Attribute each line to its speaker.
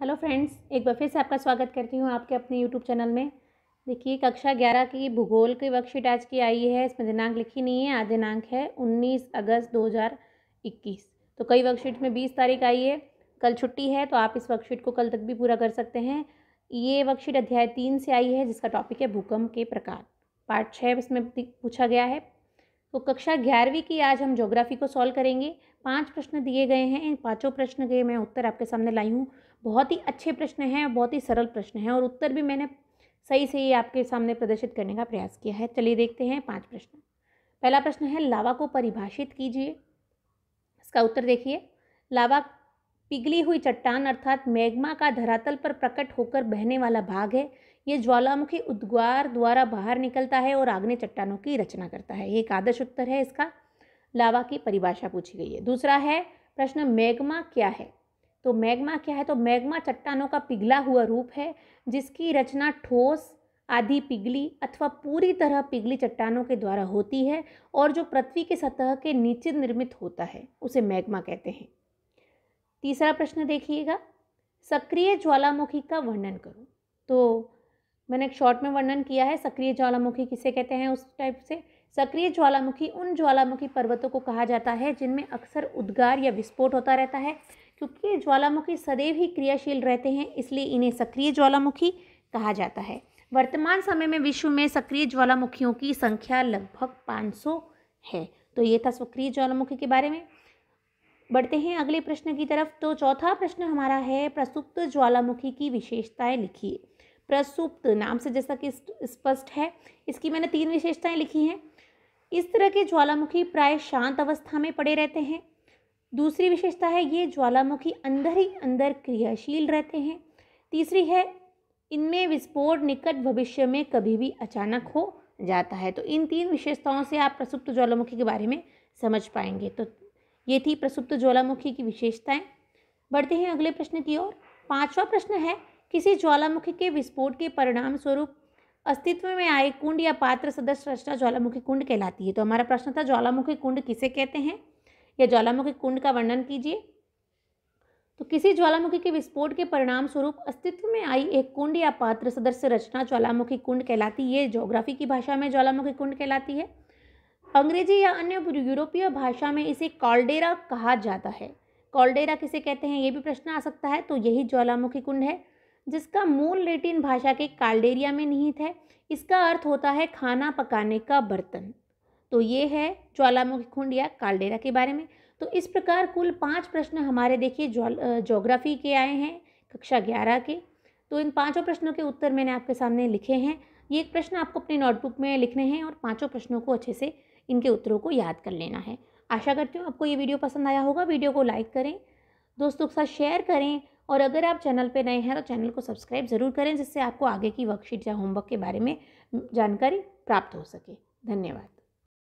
Speaker 1: Hello friends, एक बार फिर से आपका स्वागत करती हूँ आपके अपने यूट्यूब चैनल में। देखिए, कक्षा 11 की भूगोल की वर्कशीट आज की आई है। इसमें दिनांक लिखी नहीं है, आज दिनांक है 19 अगस्त 2021। तो कई वर्कशीट में 20 तारीख आई है। कल छुट्टी है तो आप इस वर्कशीट को कल तक भी पूरा कर सकते हैं। ये वर्कशीट अध्याय 3 से आई है, जिसका टॉपिक है भूकंप के प्रकार। पार्ट 6 इसमें पूछा गया है। तो कक्षा 11वीं की आज हम ज्योग्राफी को सॉल्व करेंगे। 5 प्रश्न दिए गए हैं। इन 5 प्रश्न के मैं उत्तर आपके सामने लाई हूँ। बहुत ही अच्छे प्रश्न हैं और बहुत ही सरल प्रश्न हैं, और उत्तर भी मैंने सही से ही आपके सामने प्रदर्शित करने का प्रयास किया है। चलिए देखते हैं 5 प्रश्न। पहला प्रश्न है, लावा को परिभाषित कीजिए। इसका उत्तर देखिए, लावा पिघली हुई चट्टान अर्थात मैग्मा का धरातल पर प्रकट होकर बहने वाला भाग है। ये ज्वालामुखी उद्गार द्वारा बाहर निकलता है और आग्नेय चट्टानों की रचना करता है। ये एक आदर्श उत्तर है इसका। लावा की परिभाषा पूछी गई है। दूसरा है प्रश्न, मैग्मा क्या है। तो मैग्मा क्या है, तो मैग्मा चट्टानों का पिघला हुआ रूप है, जिसकी रचना ठोस, आधी पिघली अथवा पूरी तरह पिघली चट्टानों के द्वारा होती है, और जो पृथ्वी की सतह के नीचे निर्मित होता है उसे मैग्मा कहते हैं। तीसरा प्रश्न देखिएगा, सक्रिय ज्वालामुखी का वर्णन करो। तो मैंने एक शॉर्ट में वर्णन किया है। सक्रिय ज्वालामुखी किसे कहते हैं, उस टाइप से सक्रिय ज्वालामुखी उन ज्वालामुखी पर्वतों को कहा जाता है जिनमें अक्सर उद्गार या विस्फोट होता रहता है। क्योंकि ज्वालामुखी सदैव ही क्रियाशील रहते हैं, इसलिए इन्हें सक्रिय ज्वालामुखी कहा जाता है। वर्तमान समय में विश्व में सक्रिय ज्वालामुखियों की संख्या लगभग 500 है। तो ये था सक्रिय ज्वालामुखी के बारे में। बढ़ते हैं अगले प्रश्न की तरफ। तो चौथा प्रश्न हमारा है, प्रसुप्त ज्वालामुखी की विशेषताएं लिखिए। प्रसुप्त नाम से जैसा कि स्पष्ट है, इसकी मैंने 3 विशेषताएं लिखी हैं। इस तरह के ज्वालामुखी प्राय शांत अवस्था में पड़े रहते हैं। दूसरी विशेषता है, ये ज्वालामुखी अंदर ही अंदर क्रियाशील रहते हैं। तीसरी है, इनमें विस्फोट निकट भविष्य में कभी भी अचानक हो जाता है। तो इन 3 विशेषताओं से आप प्रसुप्त ज्वालामुखी के बारे में समझ पाएंगे। तो ये थी प्रसुप्त ज्वालामुखी की विशेषताएं। बढ़ते हैं अगले प्रश्न की ओर। 5वां प्रश्न है, किसी ज्वालामुखी के विस्फोट के परिणाम स्वरूप अस्तित्व में आए कुंड या पात्र सदस्य रचना ज्वालामुखी कुंड कहलाती है। तो हमारा प्रश्न था, ज्वालामुखी कुंड किसे कहते हैं, या ज्वालामुखी कुंड का वर्णन कीजिए। तो किसी ज्वालामुखी के विस्फोट के परिणाम स्वरूप अस्तित्व में आई एक कुंड या पात्र सदस्य रचना ज्वालामुखी कुंड कहलाती है। ये ज्योग्राफी की भाषा में ज्वालामुखी कुंड कहलाती है। अंग्रेजी या अन्य यूरोपीय भाषा में इसे कॉल्डेरा कहा जाता है। कॉल्डेरा किसे कहते हैं, ये भी प्रश्न आ सकता है। तो यही ज्वालामुखी कुंड है, जिसका मूल लैटिन भाषा के काल्डेरिया में निहित है। इसका अर्थ होता है खाना पकाने का बर्तन। तो ये है ज्वालामुखी कुंड या काल्डेरा के बारे में। तो इस प्रकार कुल 5 प्रश्न हमारे देखिए ज्योग्राफी के आए हैं, कक्षा 11 के। तो इन 5 प्रश्नों के उत्तर मैंने आपके सामने लिखे हैं। ये एक प्रश्न आपको अपनी नोटबुक में लिखने हैं और 5 प्रश्नों को अच्छे से इनके उत्तरों को याद कर लेना है। आशा करती हूँ आपको ये वीडियो पसंद आया होगा। वीडियो को लाइक करें, दोस्तों के साथ शेयर करें, और अगर आप चैनल पर नए हैं तो चैनल को सब्सक्राइब ज़रूर करें, जिससे आपको आगे की वर्कशीट या होमवर्क के बारे में जानकारी प्राप्त हो सके। धन्यवाद।